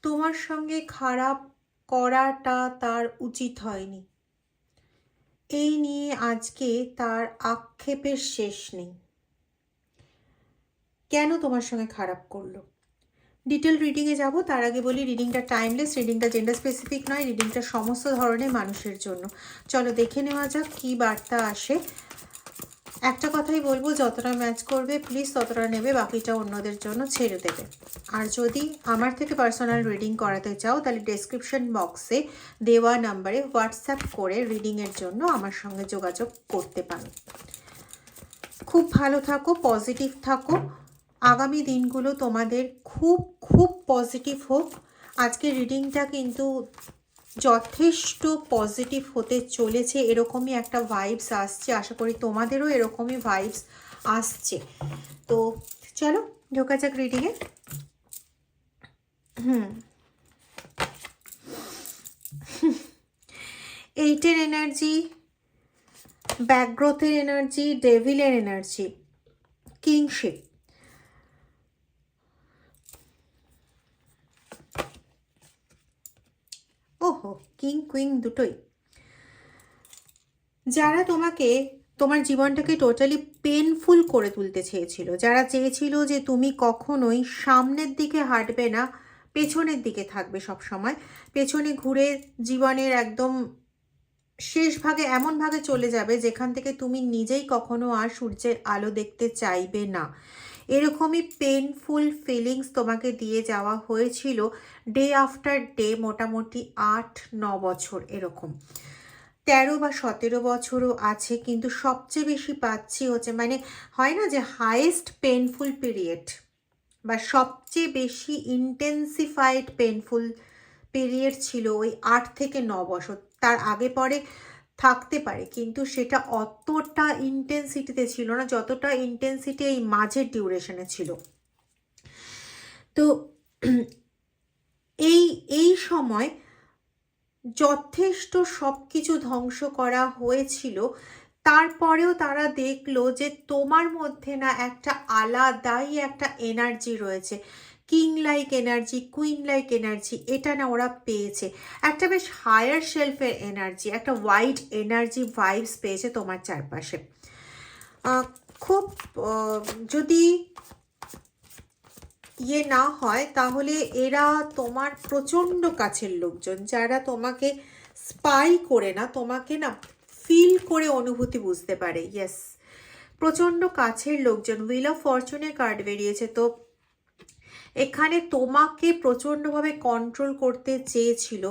তোমার সঙ্গে খারাপ করাটা তার উচিত হয়নি, এই নিয়ে আজকে তার আক্ষেপের শেষ নেই। কেন তোমার সঙ্গে খারাপ করলো? ডিটেল রিডিংয়ে যাব। তার আগে বলি, রিডিংটা টাইমলেস, রিডিংটা জেন্ডার স্পেসিফিক নয়, রিডিংটা সমস্ত ধরনের মানুষের জন্য। চলো দেখে নেওয়া যাক কী বার্তা আসে। একটা কথাই বলবো, যতটা ম্যাচ করবে প্লিজ ততটা নেবে, বাকিটা অন্যদের জন্য ছেড়ে দেবে। আর যদি আমার থেকে পার্সোনাল রিডিং করাতে চাও তাহলে ডেসক্রিপশন বক্সে দেওয়া নাম্বারে হোয়াটসঅ্যাপ করে রিডিংয়ের জন্য আমার সঙ্গে যোগাযোগ করতে পারো। খুব ভালো থাকো, পজিটিভ থাকো, আগামী দিনগুলো তোমাদের খুব খুব পজিটিভ হোক। আজকের রিডিংটা কিন্তু যথেষ্ট পজিটিভ হতে চলেছে, এরকমই একটা ভাইবস আসছে। আশা করি তোমাদেরও এরকমই ভাইবস আসছে। তো চলো ঢোকা যাক রিডিংয়ে। এইটের এনার্জি, ব্যাকগ্রোথের এনার্জি, ডেভিলের এনার্জি, কিংশিপ, ওহো কিং কুইন দুটোই। যারা তোমাকে, তোমার জীবনটাকে টোটালি পেনফুল করে তুলতে চেয়েছিল, যারা চেয়েছিল যে তুমি কখনোই সামনের দিকে হাঁটবে না, পেছনের দিকে থাকবে সব সময়, পেছনে ঘুরে জীবনের একদম শেষ ভাগে এমন ভাগে চলে যাবে যেখান থেকে তুমি নিজেই কখনো আর সূর্যের আলো দেখতে চাইবে না, এরকমই পেনফুল ফিলিংস তোমাকে দিয়ে যাওয়া হয়েছিল ডে আফটার ডে, মোটামুটি 8-9 বছর এরকম। 13 বা 17 বছরও আছে, কিন্তু সবচেয়ে বেশি পাচ্ছি হচ্ছে, মানে হয় না যে হাইয়েস্ট পেনফুল পিরিয়ড বা সবচেয়ে বেশি ইন্টেন্সিফাইড পেনফুল পিরিয়ড ছিল ওই 8 থেকে 9 বছর। তার আগে পরে থাকতে পারে, কিন্তু সেটা অতটা ইন্টেন্সিটিতে ছিল না যতটা ইন্টেন্সিটি এই মাঝের ডিউরেশনে ছিল। তো এই সময় যথেষ্ট সব কিছু ধ্বংস করা হয়েছিল, তারপরেও তারা দেখলো যে তোমার মধ্যে না একটা আলাদাই একটা এনার্জি রয়েছে, king like energy, queen like energy, এটা না ওরা পেয়েছে। একটা বেশ হায়ার শেলফের এনার্জি, একটা ওয়াইড এনার্জি ভাইবস পেয়েছে তোমার চারপাশে। খুব যদি না হয় তাহলে এরা তোমার প্রচণ্ড কাছের লোকজন, যারা তোমাকে স্পাই করে না, তোমাকে না ফিল করে অনুভূতি বুঝতে পারে। ইয়েস, প্রচণ্ড কাছের লোকজন। হুইল অফ ফরচুনের কার্ড বেরিয়েছে, তো এখানে তোমাকে প্রচণ্ডভাবে কন্ট্রোল করতে চেয়েছিল,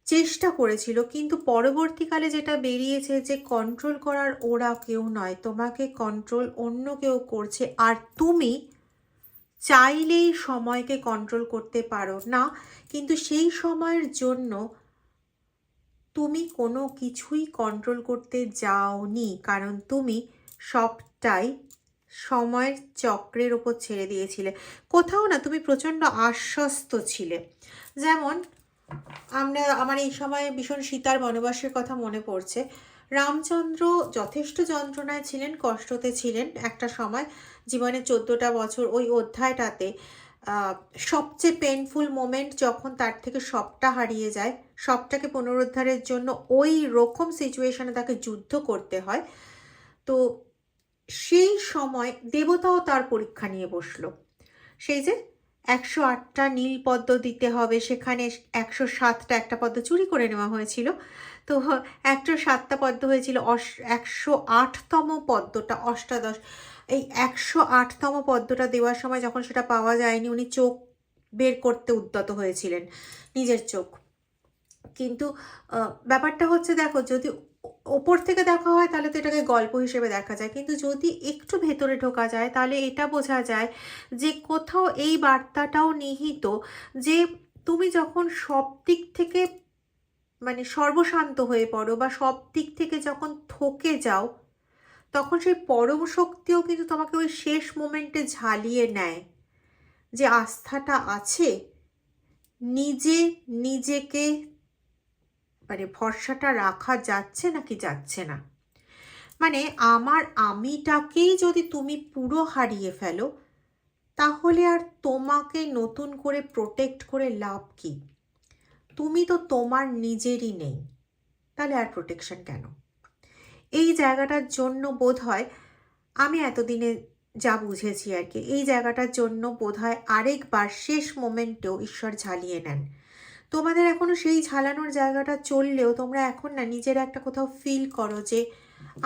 চেষ্টা করেছিল, কিন্তু পরবর্তীকালে যেটা বেরিয়েছে যে কন্ট্রোল করার ওরা কেউ নয়, তোমাকে কন্ট্রোল অন্য কেউ করছে। আর তুমি চাইলেই সময়কে কন্ট্রোল করতে পারো না, কিন্তু সেই সময়ের জন্য তুমি কোনো কিছুই কন্ট্রোল করতে যাওনি, কারণ তুমি সবটাই সময়ের চক্রের ওপর ছেড়ে দিয়েছিলে। কোথাও না তুমি প্রচণ্ড আশ্বস্ত ছিলে। যেমন আমার এই সময় ভীষণ সীতার বনবাসের কথা মনে পড়ছে। রামচন্দ্র যথেষ্ট যন্ত্রণায় ছিলেন, কষ্টতে ছিলেন একটা সময় জীবনে, 14টা বছর। ওই অধ্যায়টাতে সবচেয়ে পেনফুল মোমেন্ট যখন তার থেকে সবটা হারিয়ে যায়, সবটাকে পুনরুদ্ধারের জন্য ওই রকম সিচুয়েশনে তাকে যুদ্ধ করতে হয়। তো সেই সময় দেবতাও তার পরীক্ষা নিয়ে বসলো। সেই যে 108টা নীল পদ্ম দিতে হবে, সেখানে 107টা, একটা পদ্ম চুরি করে নেওয়া হয়েছিল, তো 107টা পদ্ম হয়েছিল। 108তম পদ্মটা, অষ্টাদশ, এই 108তম পদ্মটা দেওয়ার সময় যখন সেটা পাওয়া যায়নি, উনি চোখ বের করতে উদ্যত হয়েছিলেন, নিজের চোখ। কিন্তু ব্যাপারটা হচ্ছে, দেখো, যদি ওপর থেকে দেখা হয় তাহলে তো এটাকে গল্প হিসেবে দেখা যায়, কিন্তু যদি একটু ভেতরে ঢোকা যায় তাহলে এটা বোঝা যায় যে কোথাও এই বার্তাটাও নিহিত, যে তুমি যখন সব দিক থেকে মানে সর্বশান্ত হয়ে পড়ো বা সব দিক থেকে যখন থকে যাও, তখন সেই পরম শক্তিও কিন্তু তোমাকে ওই শেষ মোমেন্টে ঝালিয়ে নেয়। যে আস্থাটা আছে, নিজেকে মানে ভরসাটা রাখা যাচ্ছে নাকি যাচ্ছে না, মানে আমিটাকেই যদি তুমি পুরো হারিয়ে ফেলো, তাহলে আর তোমাকে নতুন করে প্রোটেক্ট করে লাভ কি? তুমি তো তোমার নিজেরই নেই, তাহলে আর প্রোটেকশন কেন? এই জায়গাটার জন্য বোধ হয়, আমি এতদিনে যা বুঝেছি আর কি, এই জায়গাটার জন্য বোধ হয় আরেকবার শেষ মোমেন্টেও ঈশ্বর ঝালিয়ে নেন। তোমাদের এখনো সেই ঝালানোর জায়গাটা চললেও তোমরা এখন না নিজের একটা কোথাও ফিল করো যে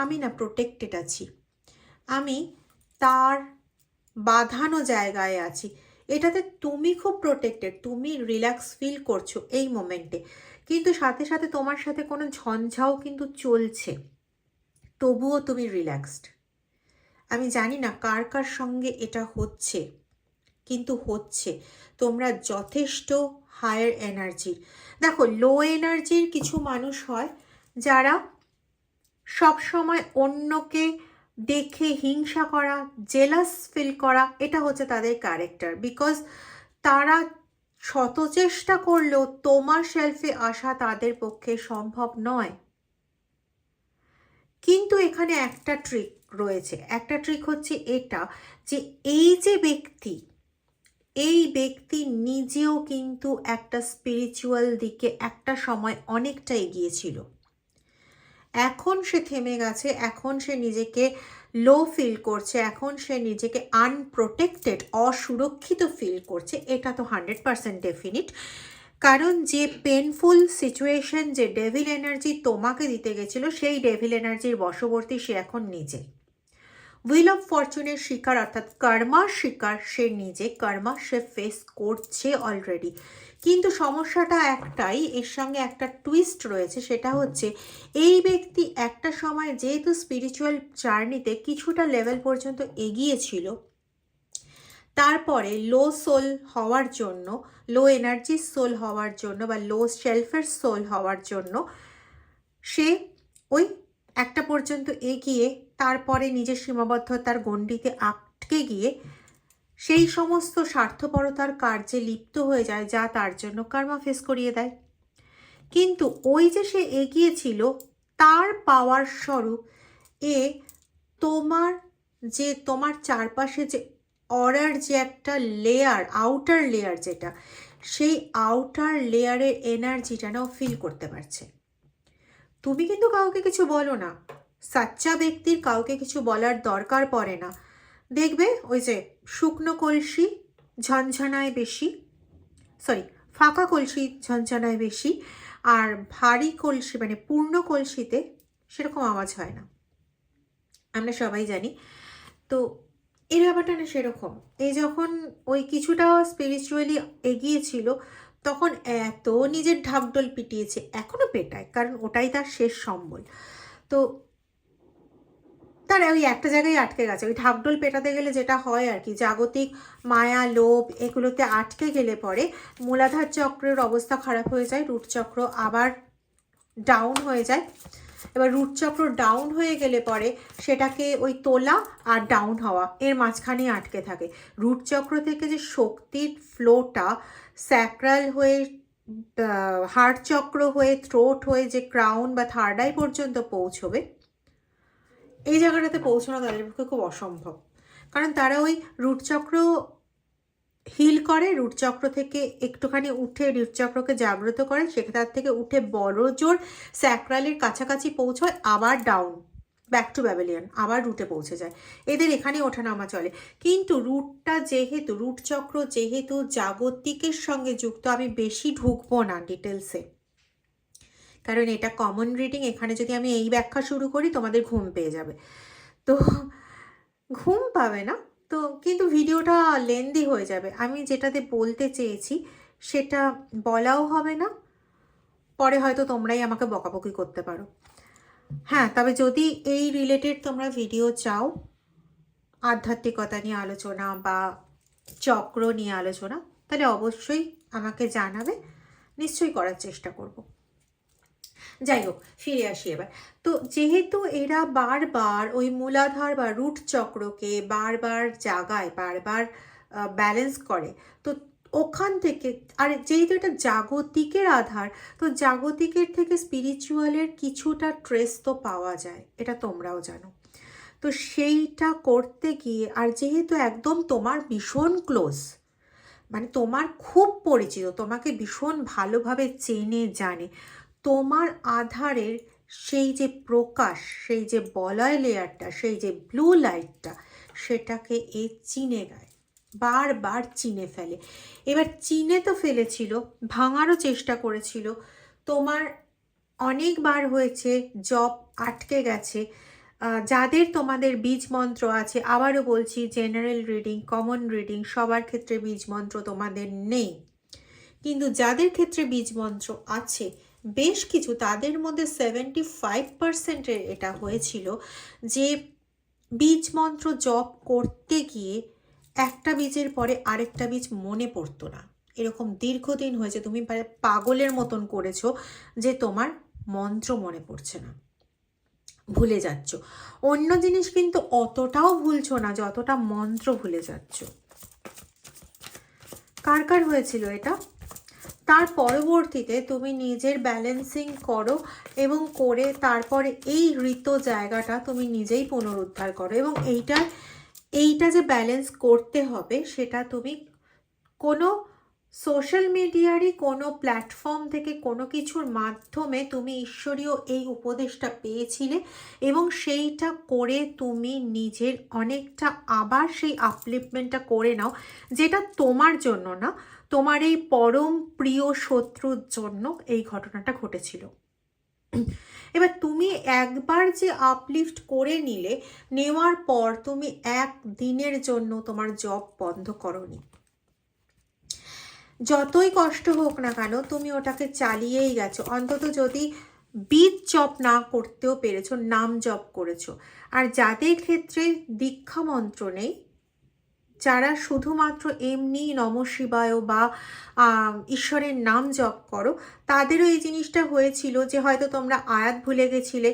আমি না প্রোটেক্টেড আছি, আমি তার বাঁধানো জায়গায় আছি। এটাতে তুমি খুব প্রোটেক্টেড, তুমি রিল্যাক্স ফিল করছো এই মোমেন্টে, কিন্তু সাথে সাথে তোমার সাথে কোনো ঝঞ্ঝাও কিন্তু চলছে, তবুও তুমি রিল্যাক্সড। আমি জানি না কার কার সঙ্গে এটা হচ্ছে, কিন্তু হচ্ছে। তোমরা যথেষ্ট হায়ার এনার্জির। দেখো, লো এনার্জির কিছু মানুষ হয় যারা সব সময় অন্যকে দেখে হিংসা করা, জেলাস ফিল করা, এটা হচ্ছে তাদের ক্যারেক্টার। বিকজ তারা শত চেষ্টা করলেও তোমার শেলফে আসা তাদের পক্ষে সম্ভব নয়। কিন্তু এখানে একটা ট্রিক রয়েছে। একটা ট্রিক হচ্ছে এটা, যে এই যে ব্যক্তি, এই ব্যক্তি নিজেও কিন্তু একটা স্পিরিচুয়াল দিকে একটা সময় অনেকটা এগিয়েছিল। এখন সে থেমে গেছে, এখন সে নিজেকে লো ফিল করছে, এখন সে নিজেকে আনপ্রোটেক্টেড, অসুরক্ষিত ফিল করছে। এটা তো 100% ডেফিনিট। কারণ যে পেনফুল সিচুয়েশন, যে ডেভিল এনার্জি তোমাকে দিতে গেছিল, সেই ডেভিল এনার্জির বশবর্তী সে এখন নিজে। হুইল অফ ফরচুনের শিকার, অর্থাৎ কর্মার শিকার সে নিজে, কর্মা সে ফেস করছে অলরেডি। কিন্তু সমস্যাটা একটাই, এর সঙ্গে একটা টুইস্ট রয়েছে, সেটা হচ্ছে এই ব্যক্তি একটা সময় যেহেতু স্পিরিচুয়াল জার্নিতে কিছুটা লেভেল পর্যন্ত এগিয়েছিল, তারপরে লো সোল হওয়ার জন্য, লো এনার্জির সোল হওয়ার জন্য বা লো সেলফের সোল হওয়ার জন্য সে ওই একটা পর্যন্ত এগিয়ে তারপরে নিজের সীমাবদ্ধতার গণ্ডিতে আটকে গিয়ে সেই সমস্ত স্বার্থপরতার কার্যে লিপ্ত হয়ে যায়, যা তার জন্য কর্মা ফেস করিয়ে দেয়। কিন্তু ওই যে সে এগিয়েছিল, তার পাওয়ার স্বরূপ এ তোমার যে, তোমার চারপাশে যে অরার যে একটা লেয়ার, আউটার লেয়ার যেটা, সেই আউটার লেয়ারের এনার্জিটা নাও ফিল করতে পারছে। তুমি কিন্তু কাউকে কিছু বলো না, সাচ্চা ব্যক্তির কাউকে কিছু বলার দরকার পড়ে না। দেখবে ওই যে শুকনো কলসি ঝনঝনায় বেশি, সরি ফাঁকা কলসি ঝনঝনায় বেশি, আর ভারী কলসি মানে পূর্ণ কলসিতে সেরকম আওয়াজ হয় না, আমরা সবাই জানি। তো এর ব্যাপারটা না সেরকম। এই যখন ওই কিছুটা স্পিরিচুয়ালি এগিয়েছিল, তখন এত নিজের ঢাকঢোল পিটিয়েছে, এখনও পেটায়, কারণ ওটাই তার শেষ সম্বল। তো তার ওই একটা জায়গায় আটকে গেছে। ওই ঢাকঢোল পেটাতে গেলে যেটা হয় আর কি, জাগতিক মায়া, লোভ এগুলোতে আটকে গেলে পরে মূলাধার চক্রের অবস্থা খারাপ হয়ে যায়, রুট চক্র আবার ডাউন হয়ে যায়। এবার রুট চক্র ডাউন হয়ে গেলে পরে সেটাকে ওই তোলা আর ডাউন হওয়া এর মাঝখানে আটকে থাকে। রুট চক্র থেকে যে শক্তির ফ্লোটা স্যাক্রাল হয়ে, হার্ট চক্র হয়ে, থ্রোট হয়ে যে ক্রাউন বা থার্ড আই পর্যন্ত পৌঁছবে, এই জায়গাটাতে পৌঁছানো তাদের পক্ষে খুব অসম্ভব। কারণ তারা ওই রুট চক্র হিল করে, রুট চক্র থেকে একটুখানি উঠে রুট চক্রকে জাগ্রত করে, সেখান থেকে উঠে বড় জোর স্যাক্রালের কাছাকাছি পৌঁছয়, আবার ডাউন ব্যাক টু ব্যাবিলিয়ন, আবার রুটে পৌঁছে যায়। এদের এখানে ওঠানামা চলে। কিন্তু রুটটা যেহেতু, রুট চক্র যেহেতু জাগতিকের সঙ্গে যুক্ত, আমি বেশি ঢুকবো না ডিটেলসে, কারণ এটা কমন রিডিং। এখানে যদি আমি এই ব্যাখ্যা শুরু করি তোমাদের ঘুম পেয়ে যাবে, তো ঘুম পাবে না তো, কিন্তু ভিডিওটা লেন্দি হয়ে যাবে। আমি যেটাতে বলতে চেয়েছি সেটা বলাও হবে না, পরে হয়তো তোমরাই আমাকে বকাবকি করতে পারো। হ্যাঁ, তবে যদি এই রিলেটেড তোমরা ভিডিও চাও, আধ্যাত্মিকতা নিয়ে আলোচনা বা চক্র নিয়ে আলোচনা, তাহলে অবশ্যই আমাকে জানাবে, নিশ্চয়ই করার চেষ্টা করব। যাই হোক, ফিরে আসি এবার। তো যেহেতু এরা বারবার ওই মূলাধার বা রুট চক্রকে বারবার জাগায়, বারবার ব্যালেন্স করে, তো ওখান থেকে, আর যেহেতু এটা জাগতিকের আধার, তো জাগতিকের থেকে স্পিরিচুয়ালের কিছুটা ট্রেস তো পাওয়া যায়, এটা তোমরাও জানো। তো সেইটা করতে গিয়ে, আর যেহেতু একদম তোমার ভীষণ ক্লোজ, মানে তোমার খুব পরিচিত, তোমাকে ভীষণ ভালোভাবে চেনে জানে, তোমার আধারের সেই যে প্রকাশ, সেই যে বলয় লেয়ারটা, সেই যে ব্লু লাইটটা, সেটাকে এ চিনে গায়, বারবার চিনে ফেলে। এবার চিনে তো ফেলেছিল, ভাঙারও চেষ্টা করেছিল, তোমার অনেকবার হয়েছে জব আটকে গেছে। যাদের তোমাদের বীজ মন্ত্র আছে, আবারও বলছি, জেনারেল রিডিং, কমন রিডিং, সবার ক্ষেত্রে বীজ মন্ত্র তোমাদের নেই, কিন্তু যাদের ক্ষেত্রে বীজ মন্ত্র আছে বেশ কিছু, তাদের মধ্যে 75% এটা হয়েছিল যে বীজ মন্ত্র জপ করতে গিয়ে একটা বীজের পরে আরেকটা বীজ মনে পড়তো না। এরকম দীর্ঘদিন হয়েছে, তুমি পাগলের মতন করেছো যে তোমার মন্ত্র মনে পড়ছে না, ভুলে যাচ্ছ। অন্য জিনিস কিন্তু অতটাও ভুলছো না যতটা মন্ত্র ভুলে যাচ্ছ। কার কার হয়েছিল এটা? তার পরবর্তীতে তুমি নিজের ব্যালেন্সিং করো এবং করে তারপরে এই ঋত জায়গাটা তুমি নিজেই পুনরুদ্ধার করো, এবং এইটা যে ব্যালেন্স করতে হবে সেটা তুমি কোনো সোশ্যাল মিডিয়ারই কোনো প্ল্যাটফর্ম থেকে কোনো কিছুর মাধ্যমে তুমি ঈশ্বরীয় এই উপদেশটা পেয়েছিলে, এবং সেইটা করে তুমি নিজের অনেকটা আবার সেই আপলিফমেন্টটা করে নাও, যেটা তোমার জন্য না, তোমার এই পরম প্রিয় শত্রুর জন্য এই ঘটনাটা ঘটেছিল। এবার তুমি একবার যে আপলিফট করে নিলে, নেওয়ার পর তুমি একদিনের জন্য তোমার জব বন্ধ করোনি। যতই কষ্ট হোক না কেন তুমি ওটাকে চালিয়েই গেছো, অন্তত যদি বীজ জপ না করতেও পেরেছো, নাম জপ করেছো। আর যাদের ক্ষেত্রে দীক্ষা মন্ত্র নেই, যারা শুধুমাত্র এমনি নম শিবায় বা ঈশ্বরের নাম জপ করো, তাদেরও এই জিনিসটা হয়েছিল যে হয়তো তোমরা আয়াত ভুলে গেছিলে,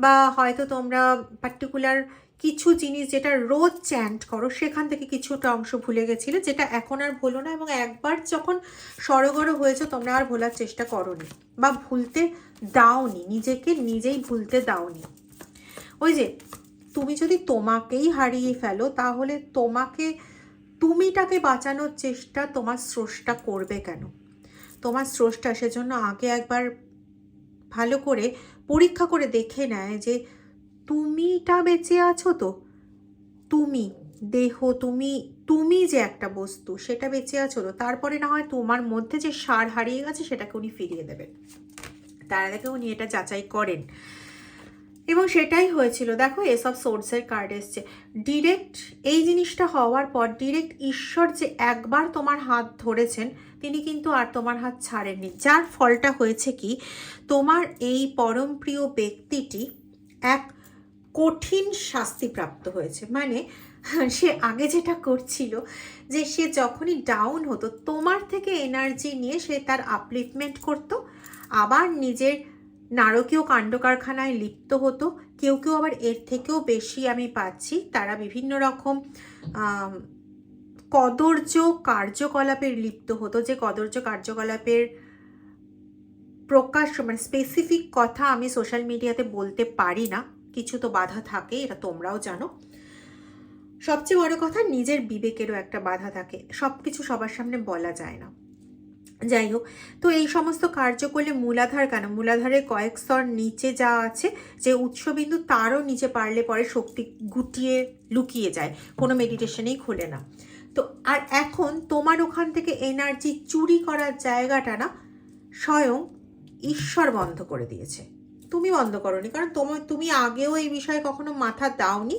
বা হয়তো তোমরা পার্টিকুলার কিছু জিনিস যেটা রোজ চ্যান্ট করো সেখান থেকে কিছুটা অংশ ভুলে গেছিলে, যেটা এখন আর ভুলো না, এবং একবার যখন সড়গড় হয়েছে তোমরা আর ভোলার চেষ্টা করোনি বা ভুলতে দাওনি, নিজেকে নিজেই ভুলতে দাওনি। ওই যে তুমি যদি তোমাকেই হারিয়ে ফেলো, তাহলে তুমিটাকে বাঁচানোর চেষ্টা তোমার স্রষ্টা করবে কেন? তোমার স্রষ্টা সেজন্য আগে একবার ভালো করে পরীক্ষা করে দেখে নেয় যে তুমিটা বেঁচে আছো তো, তুমি দেহ, তুমি যে একটা বস্তু সেটা বেঁচে আছো তো, তারপরে না হয় তোমার মধ্যে যে সার হারিয়ে গেছে সেটাকে উনি ফিরিয়ে দেবেন। তার আগে উনি এটা যাচাই করেন, এবং সেটাই হয়েছিল। দেখো এসব সোর্সের কার্ড এসছে ডিরেক্ট। এই জিনিসটা হওয়ার পর ডিরেক্ট ঈশ্বর যে একবার তোমার হাত ধরেছেন, তিনি কিন্তু আর তোমার হাত ছাড়েননি, যার ফলটা হয়েছে কি, তোমার এই পরম প্রিয় ব্যক্তিটি এক কঠিন শাস্তিপ্রাপ্ত হয়েছে। মানে সে আগে যেটা করছিল, যে সে যখনই ডাউন হতো তোমার থেকে এনার্জি নিয়ে সে তার আপলিফমেন্ট করত, আবার নিজের নারকীয় কাণ্ড কারখানায় লিপ্ত হতো। কেউ কেউ আবার এর থেকেও বেশি আমি পাচ্ছি, তারা বিভিন্ন রকম কদর্য কার্যকলাপের লিপ্ত হতো, যে কদর্য কার্যকলাপের প্রকাশ, মানে স্পেসিফিক কথা আমি সোশ্যাল মিডিয়াতে বলতে পারি না, কিছু তো বাধা থাকে, এটা তোমরাও জানো। সবচেয়ে বড় কথা, নিজের বিবেকেরও একটা বাধা থাকে, সব কিছু সবার সামনে বলা যায় না। যাই হোক, তো এই সমস্ত কার্য করলে মূলাধার কেন, মূলাধারের কয়েক স্তর নিচে যা আছে, যে উৎসবিন্দু, তারও নিচে পারলে পরে শক্তি গুটিয়ে লুকিয়ে যায়, কোনো মেডিটেশনেই খোলে না। তো আর এখন তোমার ওখান থেকে এনার্জি চুরি করার জায়গাটা না স্বয়ং ঈশ্বর বন্ধ করে দিয়েছে, তুমি বন্ধ করোনি, কারণ তুমি আগেও এই বিষয়ে কখনো মাথা দাওনি,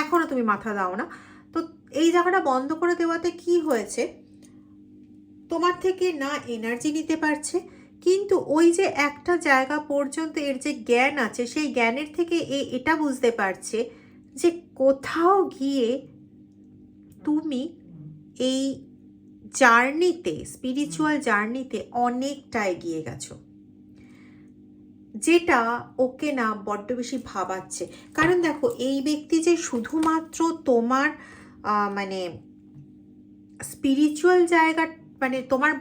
এখনো তুমি মাথা দাও না। তো এই জায়গাটা বন্ধ করে দেওয়াতে কি হয়েছে, তোমার থেকে না এনার্জি নিতে পারছে, কিন্তু ওই যে একটা জায়গা পর্যন্ত এর যে জ্ঞান আছে, সেই জ্ঞানের থেকে এটা বুঝতে পারছে যে কোথাও গিয়ে তুমি এই জার্নিতে, স্পিরিচুয়াল জার্নিতে অনেকটা এগিয়ে গেছো, যেটা ওকে না বড্ড বেশি ভাবাচ্ছে। কারণ দেখো, এই ব্যক্তি যে শুধুমাত্র তোমার মানে স্পিরিচুয়াল জায়গা, মানে তোমার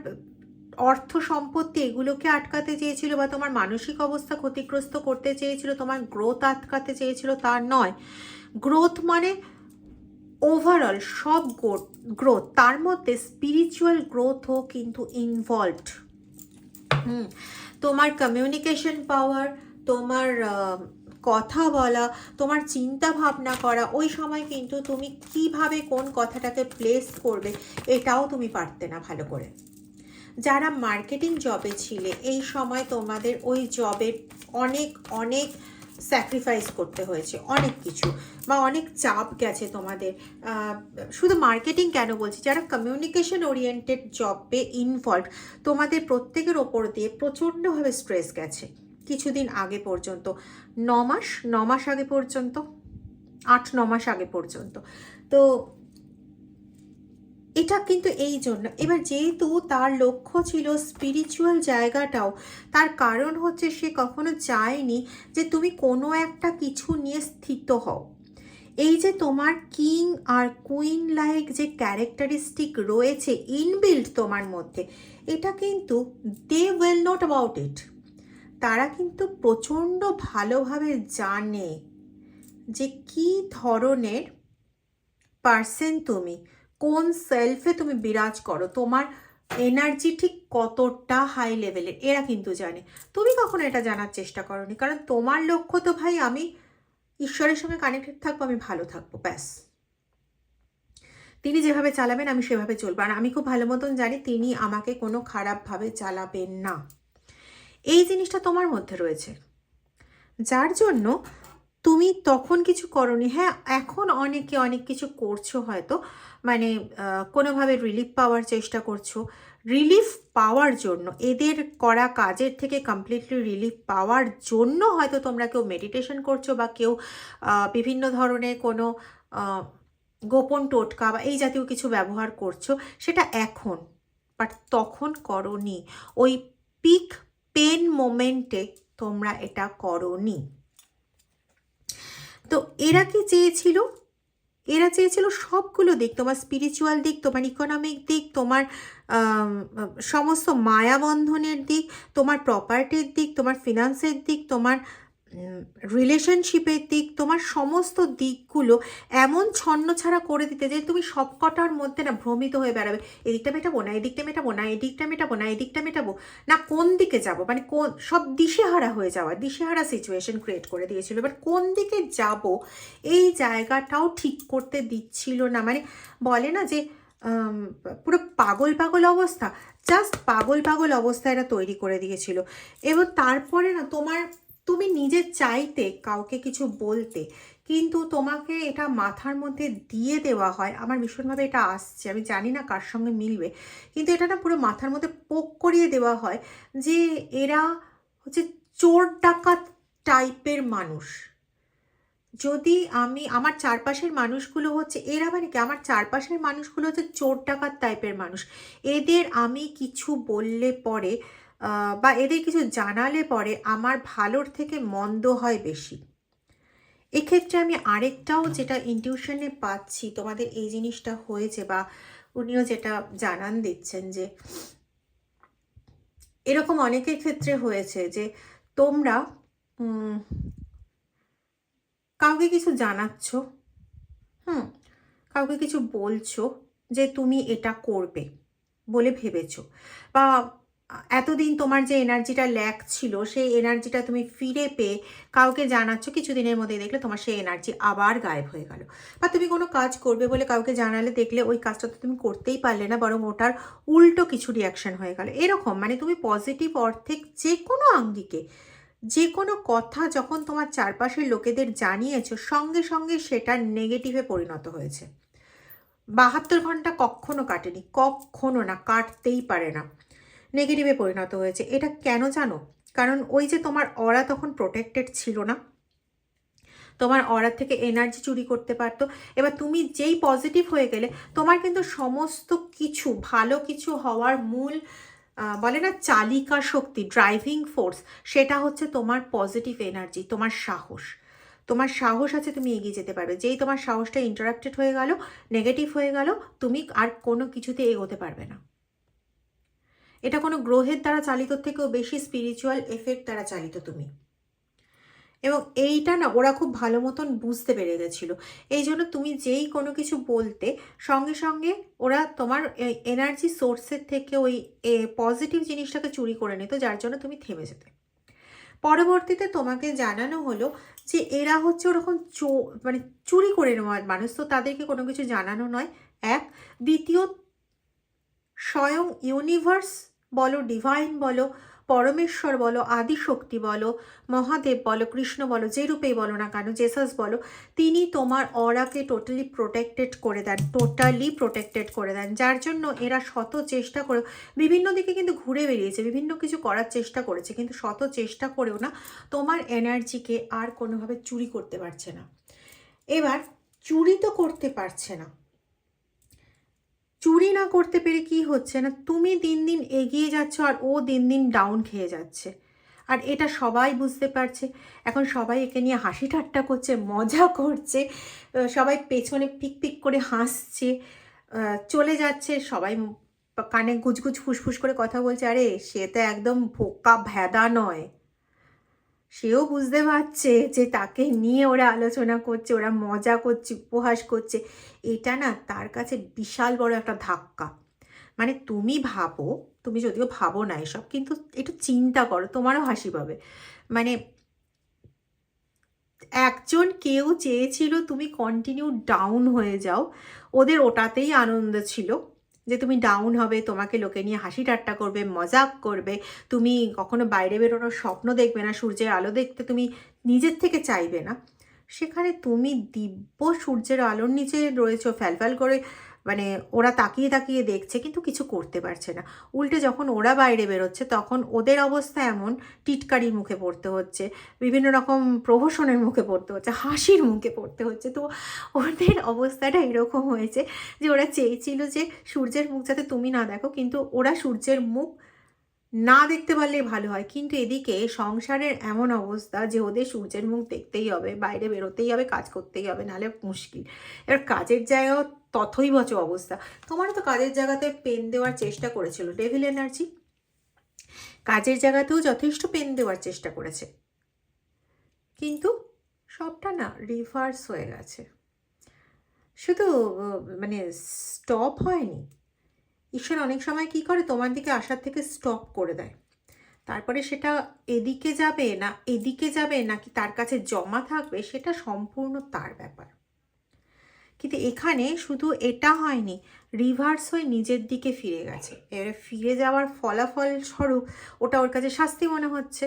অর্থ সম্পত্তি এগুলোকে আটকাতে চেয়েছিল, বা তোমার মানসিক অবস্থা ক্ষতিগ্রস্ত করতে চেয়েছিল, তোমার গ্রোথ আটকাতে চেয়েছিল, তা নয়। গ্রোথ মানে ওভারঅল সব গ্রোথ, তার মধ্যে স্পিরিচুয়াল গ্রোথও কিন্তু ইনভলভড। তোমার কমিউনিকেশন পাওয়ার, তোমার কথা বলা, তোমার চিন্তা ভাবনা করা, ওই সময় কিন্তু তুমি কিভাবে কোন কথাটাকে প্লেস করবে এটাও তুমি পারতে না ভালো করে। যারা মার্কেটিং জবে ছিলে এই সময় তোমাদের ওই জবের অনেক অনেক স্যাক্রিফাইস করতে হয়েছে, অনেক কিছু বা অনেক চাপ গেছে তোমাদের। শুধু মার্কেটিং কেন বলছি, যারা কমিউনিকেশন ওরিয়েন্টেড জবে ইনভলভ, তোমাদের প্রত্যেকের ওপর দিয়ে প্রচণ্ডভাবে স্ট্রেস গেছে কিছুদিন আগে পর্যন্ত, 9 মাস আগে পর্যন্ত, 8-9 মাস আগে পর্যন্ত। তো এটা কিন্তু এই জন্য, এবার যেহেতু তার লক্ষ্য ছিল স্পিরিচুয়াল জায়গাটাও, তার কারণ হচ্ছে সে কখনো চায়নি যে তুমি কোনো একটা কিছু নিয়ে স্থিত হও। এই যে তোমার কিং আর কুইন লাইক যে ক্যারেক্টারিস্টিক রয়েছে ইনবিল্ড তোমার মধ্যে, এটা কিন্তু দে ওয়েল নট অ্যাবাউট ইট। তারা কিন্তু প্রচণ্ড ভালোভাবে জানে যে কি ধরনের পার্সন তুমি, কোন সেলফে তুমি বিরাজ করো, তোমার এনার্জি ঠিক কতটা হাই লেভেলের, এরা কিন্তু জানে। তুমি কখনো এটা জানার চেষ্টা করোনি, কারণ তোমার লক্ষ্য তো ভাই আমি ঈশ্বরের সঙ্গে কানেক্টেড থাকবো, আমি ভালো থাকবো, ব্যাস। তিনি যেভাবে চালাবেন আমি সেভাবে চলবো, আর আমি খুব ভালো মতন জানি তিনি আমাকে কোনো খারাপভাবে চালাবেন না। এই জিনিসটা তোমার মধ্যে রয়েছে, যার জন্য তুমি তখন কিছু করনি। হ্যাঁ, এখন অনেকে অনেক কিছু করছো হয়তো, মানে কোনোভাবে রিলিফ পাওয়ার চেষ্টা করছো। রিলিফ পাওয়ার জন্য, এদের করা কাজের থেকে কমপ্লিটলি রিলিফ পাওয়ার জন্য হয়তো তোমরা কেউ মেডিটেশন করছো বা কেউ বিভিন্ন ধরনের কোনো গোপন টোটকা বা এই জাতীয় কিছু ব্যবহার করছো, সেটা এখন, বাট তখন করনি। ওই পিক পেন মোমেন্টে তোমরা এটা করনি। তো এরা কি চেয়েছিল? এরা চেয়েছিল সবগুলো দিক, তোমার স্পিরিচুয়াল দিক, তোমার ইকোনমিক দিক, তোমার সমস্ত মায়াবন্ধনের দিক, তোমার প্রপার্টির দিক, তোমার ফিনান্সের দিক, তোমার রিলেশনশিপের দিক, তোমার সমস্ত দিকগুলো এমন ছন্নছাড়া করে দিতে যে তুমি সবকটার মধ্যে না ভ্রমিত হয়ে বেড়াবে। এদিকটা মেটাবো না, এদিকটা মেটাবো না, এদিকটা মেটাবো না, এদিকটা মেটাবো না, কোন দিকে যাব, মানে কোন, সব দিশেহারা হয়ে যাওয়া, দিশেহারা সিচুয়েশন ক্রিয়েট করে দিয়েছিল। এবার কোন দিকে যাব এই জায়গাটাও ঠিক করতে দিচ্ছিল না। মানে বলে না যে পুরো পাগল পাগল অবস্থা, জাস্ট পাগল পাগল অবস্থা এরা তৈরি করে দিয়েছিল। এবং তারপরে না তুমি নিজে চাইতে কাউকে কিছু বলতে, কিন্তু তোমাকে এটা মাথার মধ্যে দিয়ে দেওয়া হয়। আমার ভীষণভাবে এটা আসছে, আমি জানি না কার সঙ্গে মিলবে, কিন্তু এটা না পুরো মাথার মধ্যে পোক করিয়ে দেওয়া হয় যে এরা হচ্ছে চোর ডাকাত টাইপের মানুষ। যদি আমার চারপাশের মানুষগুলো হচ্ছে এরা, মানে কি আমার চারপাশের মানুষগুলো হচ্ছে চোর ডাকাত টাইপের মানুষ। এদের আমি কিছু বললে পরে বা এদের কিছু জানালে পরে আমার ভালোর থেকে মন্দ হয় বেশি। এক্ষেত্রে আমি আরেকটাও যেটা ইনটিউশনে পাচ্ছি, তোমাদের এই জিনিসটা হয়েছে বা উনিও যেটা জানান দিচ্ছেন যে এরকম অনেকের ক্ষেত্রে হয়েছে যে তোমরা কাউকে কিছু জানাচ্ছ, কাউকে কিছু বলছো যে তুমি এটা করবে বলে ভেবেছো, বা এতদিন তোমার যে এনার্জিটা ল্যাক ছিল সেই এনার্জিটা তুমি ফিরে পেয়ে কাউকে জানাচ্ছ, কিছুদিনের মধ্যে দেখলে তোমার সেই এনার্জি আবার গায়েব হয়ে গেল। বা তুমি কোনো কাজ করবে বলে কাউকে জানালে, দেখলে ওই কাজটা তো তুমি করতেই পারলে না, বরং ওটার উল্টো কিছু রিয়াকশন হয়ে গেল। এরকম মানে তুমি পজিটিভ অর্থে যে কোনো আঙ্গিকে যে কোনো কথা যখন তোমার চারপাশের লোকেদের জানিয়েছো, সঙ্গে সঙ্গে সেটা নেগেটিভে পরিণত হয়েছে। 72 ঘন্টা কখনো কাটেনি, কখনো না, কাটতেই পারে না, নেগেটিভে পরিণত হয়েছে। এটা কেন জানো? কারণ ওই যে তোমার অরা তখন প্রোটেক্টেড ছিল না, তোমার অরা থেকে এনার্জি চুরি করতে পারতো। এবার তুমি যেই পজিটিভ হয়ে গেলে, তোমার কিন্তু সমস্ত কিছু ভালো কিছু হওয়ার মূল বলে না চালিকা শক্তি, ড্রাইভিং ফোর্স, সেটা হচ্ছে তোমার পজিটিভ এনার্জি, তোমার সাহস। তোমার সাহস আছে, তুমি এগিয়ে যেতে পারবে। যেই তোমার সাহসটা ইন্টারাক্টেড হয়ে গেল, নেগেটিভ হয়ে গেল, তুমি আর কোনো কিছুতে এগোতে পারবে না। এটা কোনো গ্রহের দ্বারা চালিত থেকেও বেশি স্পিরিচুয়াল এফেক্ট দ্বারা চালিত তুমি। এবং এইটা না ওরা খুব ভালো মতন বুঝতে পেরে গেছিলো। এই জন্য তুমি যেই কোনো কিছু বলতে সঙ্গে সঙ্গে ওরা তোমার এনার্জি সোর্সের থেকে ওই পজিটিভ জিনিসটাকে চুরি করে নিত, যার জন্য তুমি থেমে যেতে। পরবর্তীতে তোমাকে জানানো হলো যে এরা হচ্ছে ওরকম মানে চুরি করে নেওয়ার মানুষ, তো তাদেরকে কোনো কিছু জানানো নয়। এক, দ্বিতীয়, স্বয়ং ইউনিভার্স বলো, ডিভাইন বলো, পরমেশ্বর বলো, আদিশক্তি বলো, মহাদেব বলো, কৃষ্ণ বলো, যে রূপেই বলো না কেন, জেসাস বলো, তিনি তোমার অরাকে টোটালি প্রোটেক্টেড করে দেন, যার জন্য এরা শত চেষ্টা করে বিভিন্ন দিকে কিন্তু ঘুরে বেরিয়েছে, বিভিন্ন কিছু করার চেষ্টা করেছে, কিন্তু শত চেষ্টা করেও না তোমার এনার্জিকে আর কোনোভাবে চুরি করতে পারছে না। এবার চুরি তো করতে পারছে না, চুরি না করতে পেরে কি হচ্ছে না, তুমি দিন দিন এগিয়ে যাচ্ছ আর ও দিন দিন ডাউন খেয়ে যাচ্ছে। আর এটা সবাই বুঝতে পারছে। এখন সবাই একে নিয়ে হাসি ঠাট্টা করছে, মজা করছে, সবাই পেছনে পিক পিক করে হাসছে, চলে যাচ্ছে, সবাই কানে গুজগুজ ফুসফুস করে কথা বলছে, আরে সে তো একদম বোকা ভেদা নয়, সেও বুঝতে পারছে যে তাকে নিয়ে ওরা আলোচনা করছে, ওরা মজা করছে, উপহাস করছে। এটা না তার কাছে বিশাল বড় একটা ধাক্কা। মানে তুমি ভাবো, তুমি যদিও ভাবো না এসব, কিন্তু একটু চিন্তা করো, তোমারও হাসি পাবে। মানে কেউ চেয়েছিল তুমি কন্টিনিউ ডাউন হয়ে যাও, ওদের ওটাতেই আনন্দ ছিল যে তুমি ডাউন হবে, তোমাকে লোকে নিয়ে হাসি ঠাট্টা করবে, মজাক করবে, তুমি কখনো বাইরে বেরোনোর স্বপ্ন দেখবে না, সূর্যের আলো দেখতে তুমি নিজের থেকে চাইবে না। সেখানে তুমি দিব্য সূর্যের আলোর নিচে রয়েছো, ফ্যালফ্যাল করে, মানে ওরা তাকিয়ে তাকিয়ে দেখছে কিন্তু কিছু করতে পারছে না। উল্টে যখন ওরা বাইরে বেরোচ্ছে তখন ওদের অবস্থা এমন, টিটকারির মুখে পড়তে হচ্ছে, বিভিন্ন রকম প্রহসনের মুখে পড়তে হচ্ছে, হাসির মুখে পড়তে হচ্ছে। তো ওদের অবস্থাটা এরকম হয়েছে যে ওরা চেয়েছিল যে সূর্যের মুখ যাতে তুমি না দেখো, কিন্তু ওরা সূর্যের মুখ না দেখতে পারলেই ভালো হয়। কিন্তু এদিকে সংসারের এমন অবস্থা যে ওদের সূর্যের মুখ দেখতেই হবে, বাইরে বেরোতেই হবে, কাজ করতেই হবে, নাহলে মুশকিল। এবার কাজের জায়গাও তথই বচ অবস্থা। তোমারও তো কাজের জায়গাতে পেন দেওয়ার চেষ্টা করেছিল ডেভিল এনার্জি, কাজের জায়গাতেও যথেষ্ট পেন দেওয়ার চেষ্টা করেছে, কিন্তু সবটা না রিভার্স হয়ে গেছে। শুধু মানে স্টপ হয়নি, ঈশ্বর অনেক সময় কি করে তোমার দিকে আসার থেকে স্টপ করে দেয়, তারপরে সেটা এদিকে যাবে নাকি তার কাছে জমা থাকবে সেটা সম্পূর্ণ তার ব্যাপার। কিন্তু এখানে শুধু এটা হয়নি, রিভার্স হয়ে নিজের দিকে ফিরে গেছে। এবারে ফিরে যাওয়ার ফলাফল স্বরূপ ওটা ওর কাছে শাস্তি মনে হচ্ছে।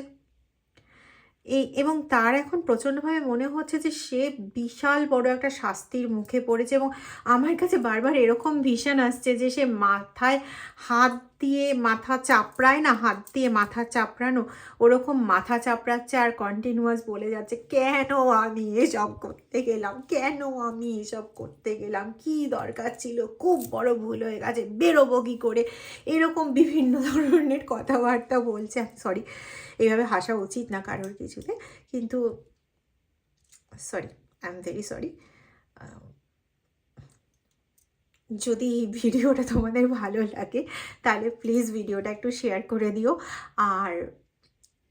এবং তার এখন প্রচণ্ডভাবে মনে হচ্ছে যে সে বিশাল বড় একটা শাস্তির মুখে পড়েছে। এবং আমার কাছে বারবার এরকম ভিশন আসছে যে সে মাথায় হাত দিয়ে মাথা চাপড়ায় না, হাত দিয়ে মাথা চাপড়ানো, ওরকম মাথা চাপড়াচ্ছে আর কন্টিনিউয়াস বলে যাচ্ছে, কেন আমি এসব করতে গেলাম, কি দরকার ছিল, খুব বড় ভুল হয়ে গেছে, বেরোবো কী করে, এরকম বিভিন্ন ধরনের কথাবার্তা বলছে। সরি, এইভাবে হাসা উচিত না কারোর কিছুতে, কিন্তু sorry, I am very sorry. যদি এই ভিডিওটা তোমাদের ভালো লাগে তাহলে প্লিজ ভিডিওটা একটু শেয়ার করে দিও, আর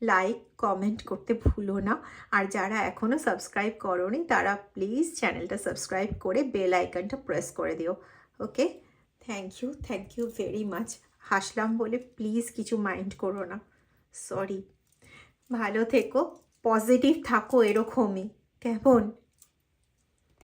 লাইক কমেন্ট করতে ভুলো না। আর যারা এখনও সাবস্ক্রাইব করোনি তারা প্লিজ চ্যানেলটা সাবস্ক্রাইব করে বেল আইকনটা প্রেস করে দিও। ওকে, থ্যাংক ইউ ভেরি মাচ। হাসলাম বলে প্লিজ কিছু মাইন্ড করো না, সরি। ভালো থেকো, পজিটিভ থাকো এরকমই, কেমন?